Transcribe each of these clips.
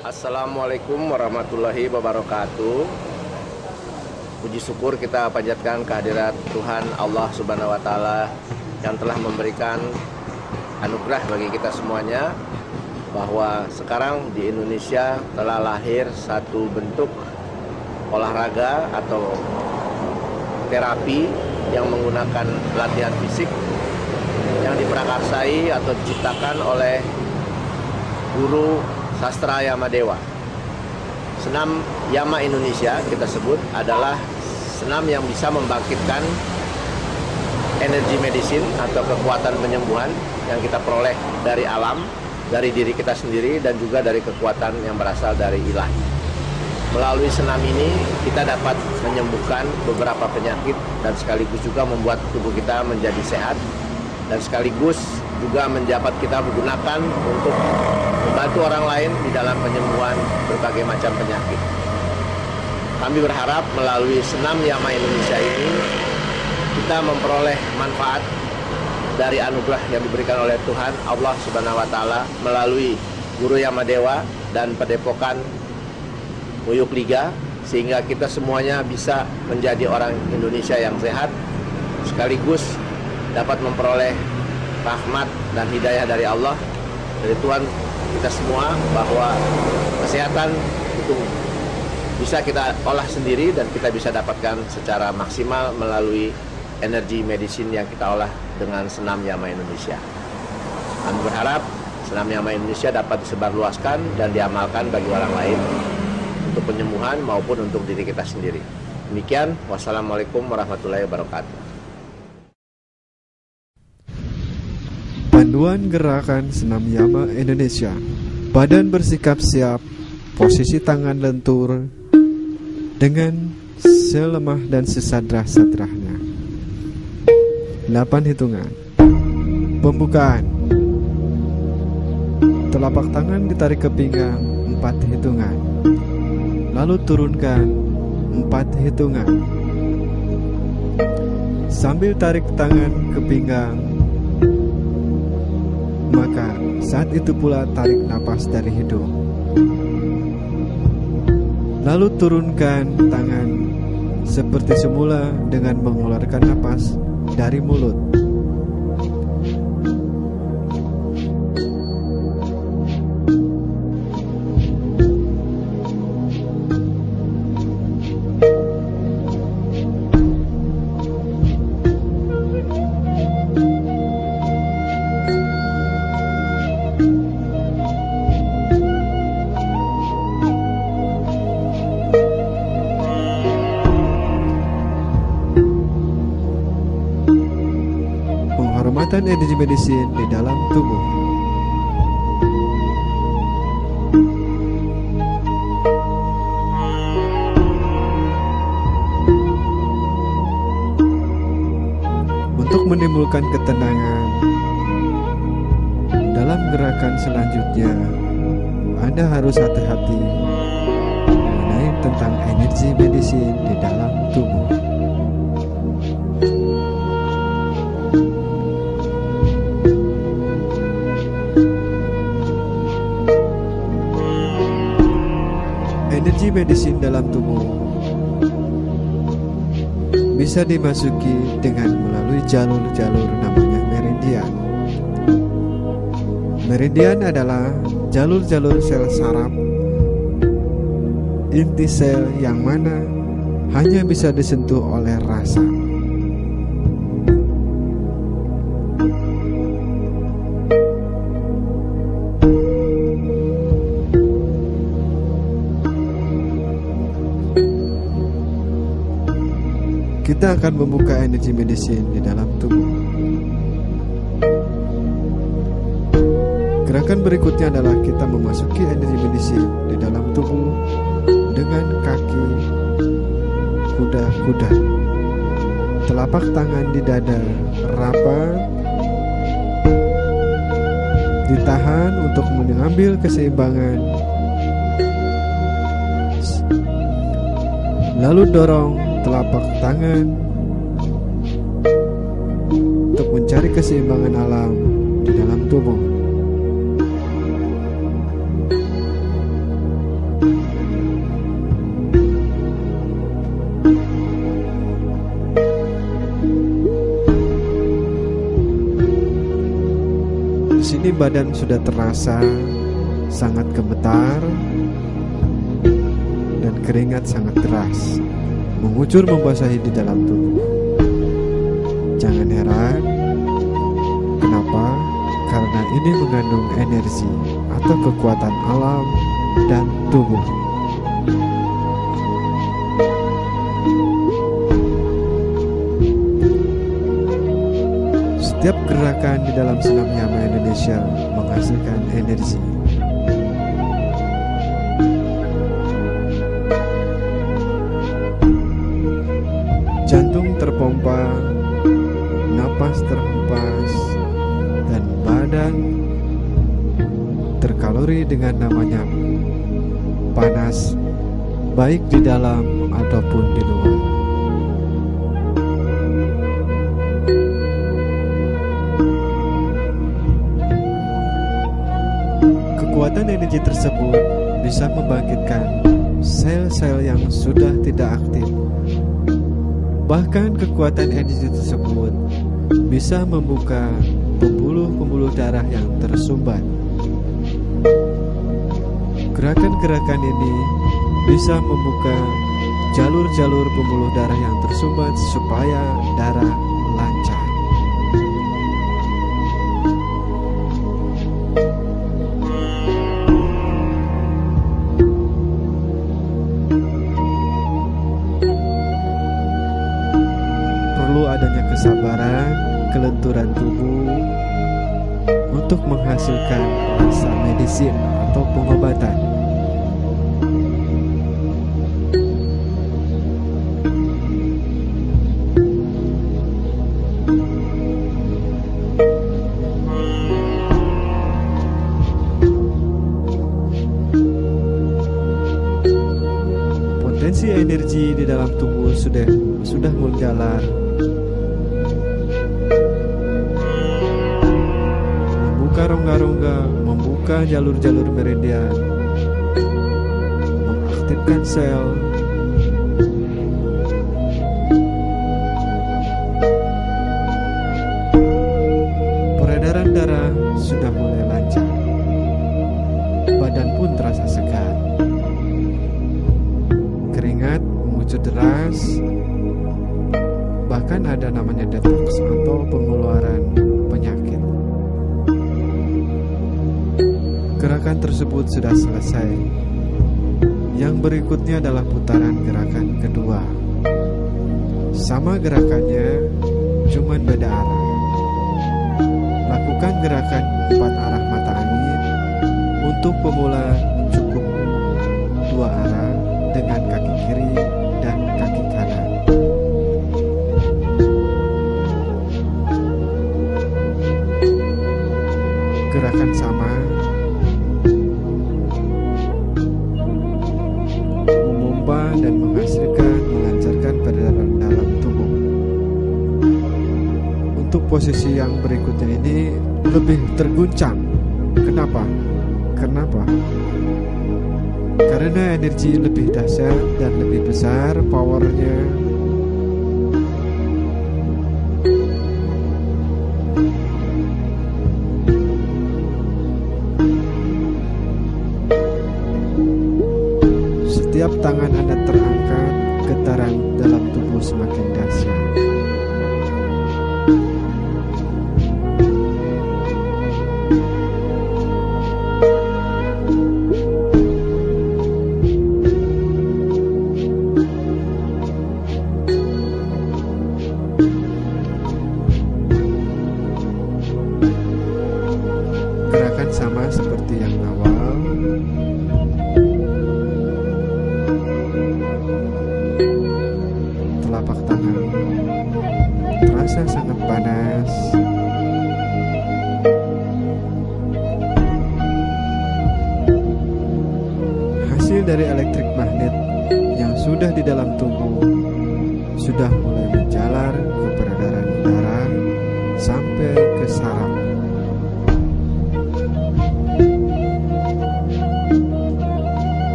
Assalamualaikum warahmatullahi wabarakatuh. Puji syukur kita panjatkan kehadirat Tuhan Allah Subhanahu wa Ta'ala yang telah memberikan anugerah bagi kita semuanya, bahwa sekarang di Indonesia telah lahir satu bentuk olahraga atau terapi yang menggunakan latihan fisik yang diprakarsai atau diciptakan oleh guru sastra Yama Dewa. Senam Yama Indonesia kita sebut adalah senam yang bisa membangkitkan energi medicine atau kekuatan penyembuhan yang kita peroleh dari alam, dari diri kita sendiri, dan juga dari kekuatan yang berasal dari ilahi. Melalui senam ini kita dapat menyembuhkan beberapa penyakit dan sekaligus juga membuat tubuh kita menjadi sehat, dan sekaligus juga menjabat kita menggunakan untuk membantu orang lain di dalam penyembuhan berbagai macam penyakit. Kami berharap melalui senam Yama Indonesia ini kita memperoleh manfaat dari anugerah yang diberikan oleh Tuhan Allah Subhanahu wa Ta'ala melalui Guru Yama Dewa dan Padepokan Uyuk Liga, sehingga kita semuanya bisa menjadi orang Indonesia yang sehat, sekaligus dapat memperoleh rahmat dan hidayah dari Allah, dari Tuhan kita semua, bahwa kesehatan itu bisa kita olah sendiri dan kita bisa dapatkan secara maksimal melalui energi medicine yang kita olah dengan senam Yama Indonesia. Kami berharap senam Yama Indonesia dapat disebarluaskan dan diamalkan bagi orang lain untuk penyembuhan maupun untuk diri kita sendiri. Demikian, wassalamualaikum warahmatullahi wabarakatuh. Panduan gerakan senam Yama Indonesia. Badan bersikap siap, posisi tangan lentur dengan selemah dan sesadrah-sadrahnya. 8 hitungan. Pembukaan. Telapak tangan ditarik ke pinggang 4 hitungan. Lalu turunkan 4 hitungan. Sambil tarik tangan ke pinggang, maka saat itu pula tarik napas dari hidung. Lalu turunkan tangan seperti semula dengan mengeluarkan napas dari mulut. pengamatan energi medisin di dalam tubuh. Untuk menimbulkan ketenangan dalam gerakan selanjutnya, Anda harus hati-hati mengenai tentang energi medisin di dalam tubuh. Energi medisin dalam tubuh bisa dimasuki dengan melalui jalur-jalur namanya meridian. Meridian adalah jalur-jalur sel saraf inti sel yang mana hanya bisa disentuh oleh rasa. Kita akan membuka energi medisin di dalam tubuh. Gerakan berikutnya adalah kita memasuki energi medisin di dalam tubuh dengan kaki kuda-kuda. Telapak tangan di dada rapat, ditahan untuk mengambil keseimbangan. Lalu dorong telapak tangan untuk mencari keseimbangan alam di dalam tubuh. Di sini badan sudah terasa sangat gemetar dan keringat sangat deras mengucur membasahi di dalam tubuh. Jangan heran, kenapa? Karena ini mengandung energi atau kekuatan alam dan tubuh. Setiap gerakan di dalam senam Yama Indonesia menghasilkan energi. Jantung terpompa, napas terhempas, dan badan terkalori dengan namanya panas, baik di dalam ataupun di luar. Kekuatan energi tersebut bisa membangkitkan sel-sel yang sudah tidak aktif. Bahkan kekuatan energi tersebut bisa membuka pembuluh-pembuluh darah yang tersumbat. Gerakan-gerakan ini bisa membuka jalur-jalur pembuluh darah yang tersumbat supaya darah lancar. Perlu adanya kesabaran, kelenturan tubuh untuk menghasilkan rasa medisin atau pengobatan. Potensi energi di dalam tubuh sudah menjalar, membuka rongga-rongga, membuka jalur-jalur meridian, mengaktifkan sel, peredaran darah sudah mulai lancar, badan pun terasa segar, keringat mengucur deras, bahkan ada namanya detox atau pengeluaran penyakit. Gerakan tersebut sudah selesai. Yang berikutnya adalah putaran gerakan kedua. Sama gerakannya, cuman beda arah. Lakukan gerakan 4 arah mata angin. Untuk pemula cukup 2 arah dengan kaki kiri dan kaki kanan. Gerakan sama memompa dan melancarkan peredaran dalam tubuh. Untuk posisi yang berikutnya ini lebih terguncang. Kenapa? Karena energi lebih dahsyat dan lebih besar powernya. Setiap tangan Anda terangkat, getaran dalam tubuh semakin dahsyat. Gerakan sama seperti yang awal. Telapak tangan terasa sangat panas. Hasil dari elektrik magnet yang sudah di dalam tubuh sudah mulai menjalar ke peredaran darah sampai ke saraf.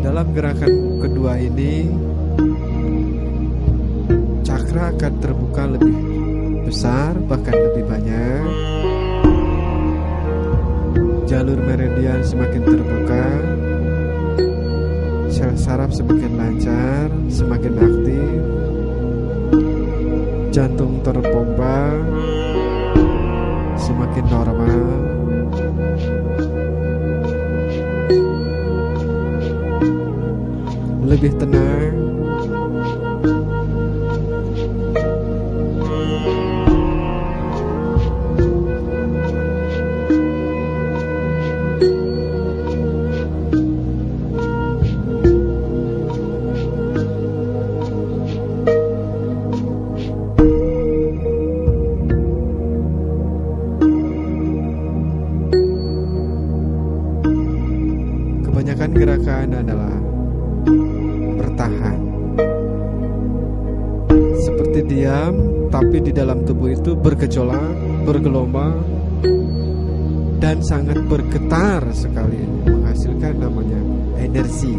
Dalam gerakan kedua ini, cakra akan terbuka lebih besar, bahkan lebih banyak. Jalur meridian semakin terbuka, sel saraf semakin lancar, semakin aktif, jantung terpompa semakin normal. Lebih tenang. Kebanyakan gerakan adalah bertahan, seperti diam, tapi di dalam tubuh itu bergejolak, bergelombang, dan sangat bergetar sekali, menghasilkan namanya energi.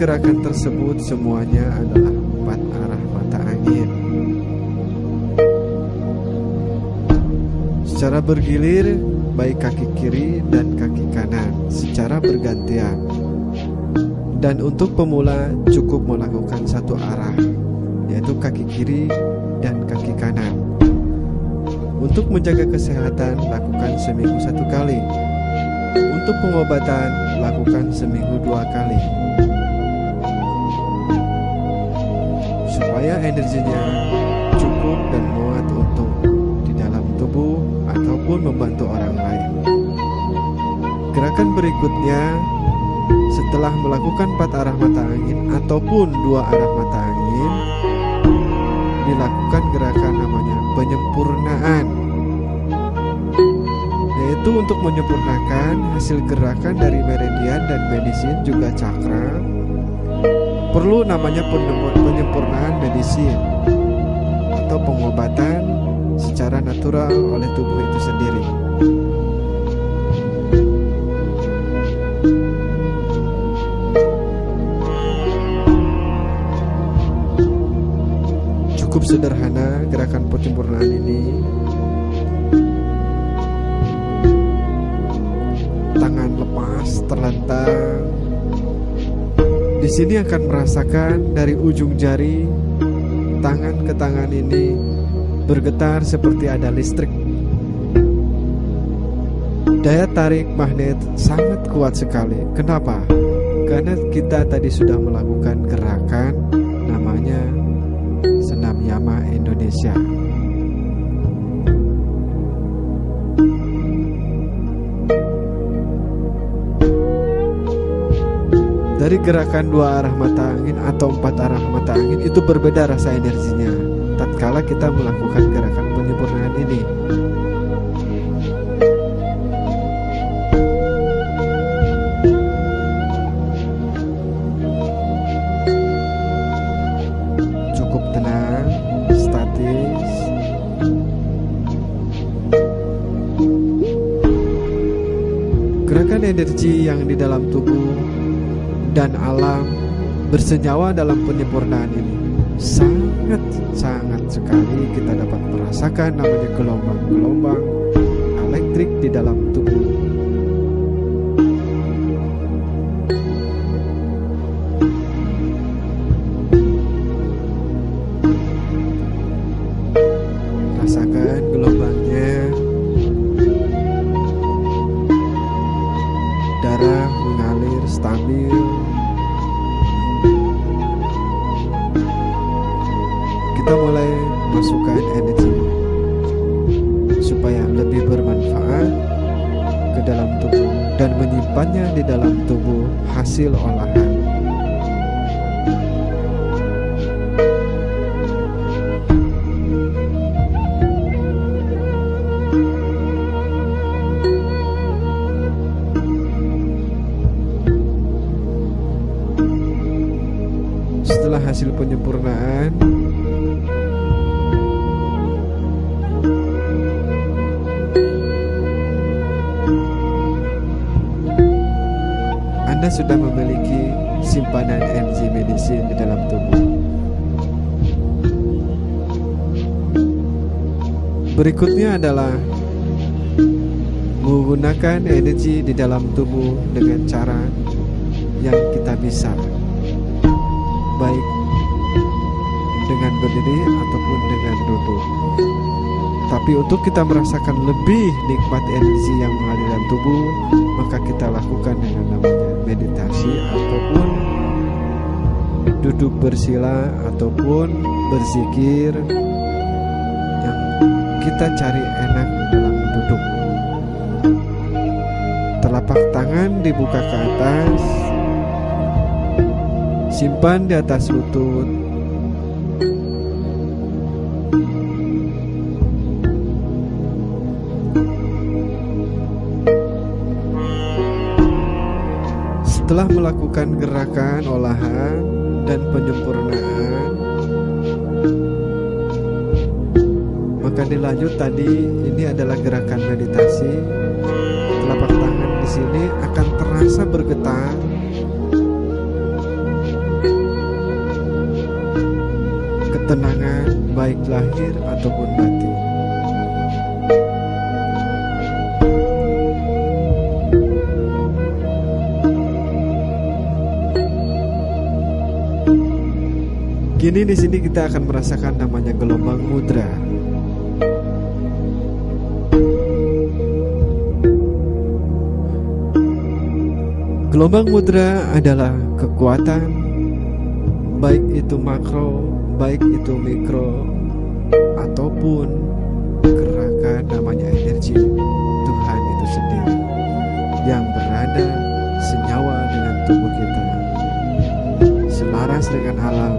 gerakan tersebut semuanya adalah 4 arah mata angin. Secara bergilir, baik kaki kiri dan kaki kanan secara bergantian. Dan untuk pemula cukup melakukan satu arah, yaitu kaki kiri dan kaki kanan. Untuk menjaga kesehatan, lakukan seminggu 1 kali. Untuk pengobatan, lakukan seminggu 2 kali. Supaya energinya cukup dan muat untuk di dalam tubuh ataupun membantu orang lain. Gerakan berikutnya, setelah melakukan 4 arah mata angin ataupun 2 arah mata angin, dilakukan gerakan namanya penyempurnaan, yaitu untuk menyempurnakan hasil gerakan dari meridian dan medisin juga cakra. Perlu namanya penyempurnaan medisin atau pengobatan secara natural oleh tubuh itu sendiri. Cukup sederhana gerakan penyempurnaan ini. Tangan lepas, terlentang. Di sini akan merasakan dari ujung jari tangan ke tangan ini bergetar seperti ada listrik. Daya tarik magnet sangat kuat sekali. Kenapa? Karena kita tadi sudah melakukan gerakan namanya senam yama Indonesia. Dari gerakan 2 arah mata angin atau 4 arah mata angin itu berbeda rasa energinya tatkala kita melakukan gerakan penyempurnaan ini. Cukup tenang, statis. Gerakan energi yang di dalam tubuh dan alam bersenyawa dalam penyempurnaan ini sangat sekali kita dapat merasakan namanya gelombang-gelombang elektrik di dalam tubuh. Rasakan gelombangnya. Darah mengalir stabil. Kita mulai masukkan energi supaya lebih bermanfaat ke dalam tubuh dan menyimpannya di dalam tubuh hasil olahan. Setelah hasil penyempurnaan, Anda sudah memiliki simpanan energi medisin di dalam tubuh. Berikutnya adalah menggunakan energi di dalam tubuh dengan cara yang kita bisa, baik dengan berdiri ataupun dengan duduk. Tapi untuk kita merasakan lebih nikmat energi yang mengalir dalam tubuh, maka kita lakukan dengan namanya meditasi ataupun duduk bersila ataupun berzikir yang kita cari enak dalam duduk. Telapak tangan dibuka ke atas, simpan di atas lutut. Setelah melakukan gerakan olahan dan penyempurnaan, maka dilanjut tadi ini adalah gerakan meditasi. Telapak tangan di sini akan terasa bergetar ketenangan baik lahir ataupun batin. Kini di sini kita akan merasakan namanya gelombang mudra. Gelombang mudra adalah kekuatan, baik itu makro, baik itu mikro, ataupun gerakan namanya energi Tuhan itu sendiri yang berada senyawa dengan tubuh kita, selaras dengan alam,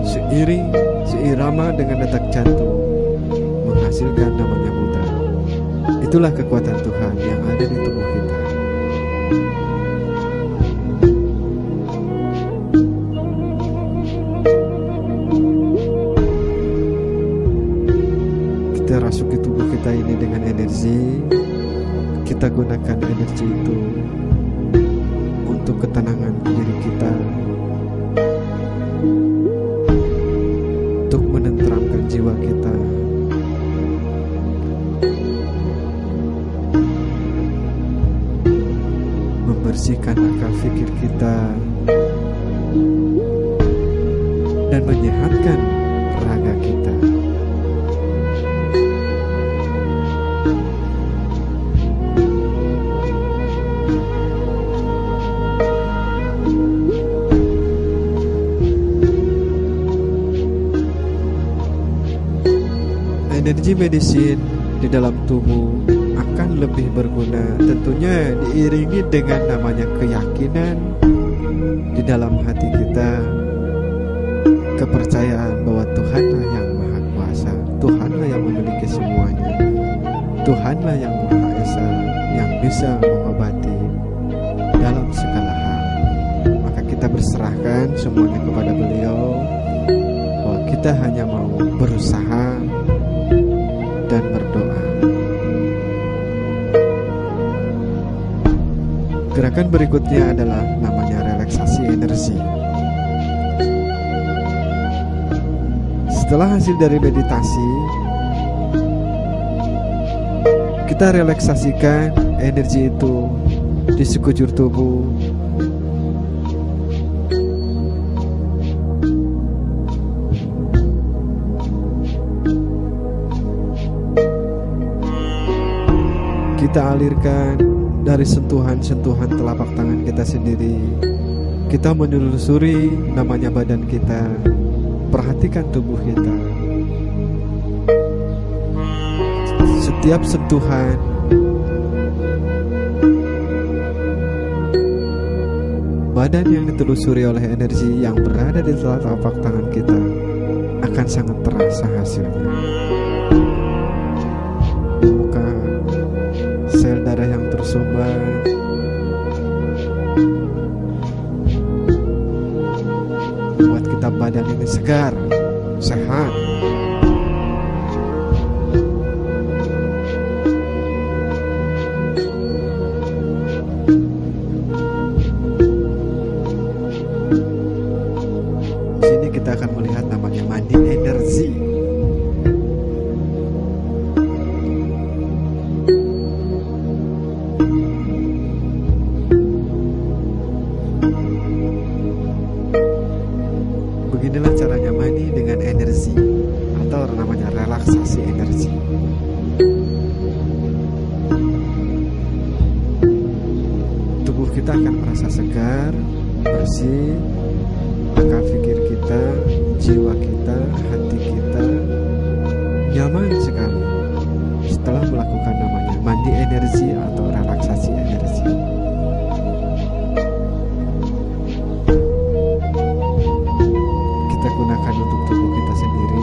seiring, seirama dengan detak jantung, menghasilkan namanya mudra. Itulah kekuatan Tuhan yang ada di tubuh kita. Kita rasuki tubuh kita ini dengan energi. Kita gunakan energi itu untuk ketenangan diri kita, untuk menenteramkan jiwa kita, membersihkan akal fikir kita, dan menyehatkan raga kita. Energi medisin di dalam tubuh akan lebih berguna, tentunya diiringi dengan namanya keyakinan di dalam hati kita, kepercayaan bahwa Tuhanlah yang Maha Kuasa, Tuhanlah yang memiliki semuanya, Tuhanlah yang Maha Esa, yang bisa mengobati dalam segala hal. Maka kita berserahkan semuanya kepada Beliau, bahwa kita hanya mau berusaha dan berdoa. Gerakan berikutnya adalah namanya relaksasi energi. Setelah hasil dari meditasi, kita relaksasikan energi itu di sekujur tubuh. Kita alirkan dari sentuhan-sentuhan telapak tangan kita sendiri. Kita menelusuri namanya badan kita. Perhatikan tubuh kita. Setiap sentuhan badan yang ditelusuri oleh energi yang berada di telapak tangan kita akan sangat terasa hasilnya. Sel darah yang tersumbat, buat kita badan ini segar, sehat. Di sini kita akan melihat namanya mandi energi. Beginilah caranya mandi dengan energi, atau namanya relaksasi energi. Tubuh kita akan merasa segar, bersih, akal fikir kita, jiwa kita, hati kita nyaman sekali setelah melakukan namanya mandi energi atau relaksasi energi. Gunakan untuk tubuh kita sendiri.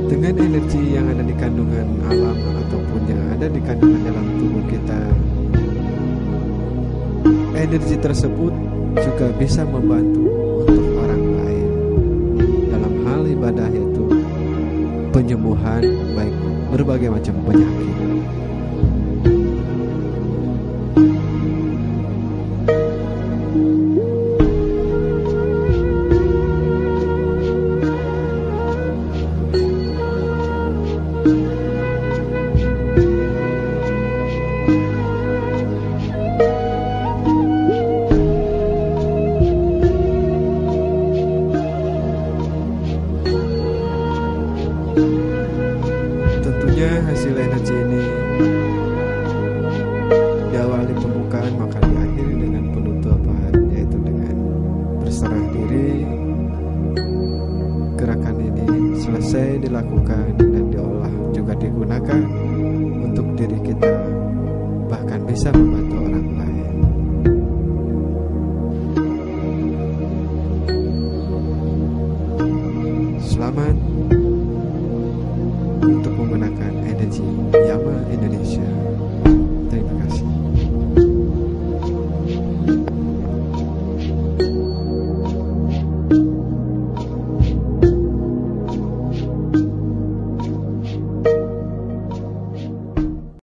Dengan energi yang ada di kandungan alam ataupun yang ada di kandungan dalam tubuh kita, energi tersebut juga bisa membantu untuk orang lain dalam hal ibadah, yaitu penyembuhan baik berbagai macam penyakit. Tentunya hasil energi ini diawali pembukaan maka diakhiri dengan penutupan, yaitu dengan berserah diri. Gerakan ini selesai dilakukan dan diolah juga digunakan untuk diri kita, bahkan bisa membantu orang lain. Selamat untuk menggunakan energi Yama Indonesia.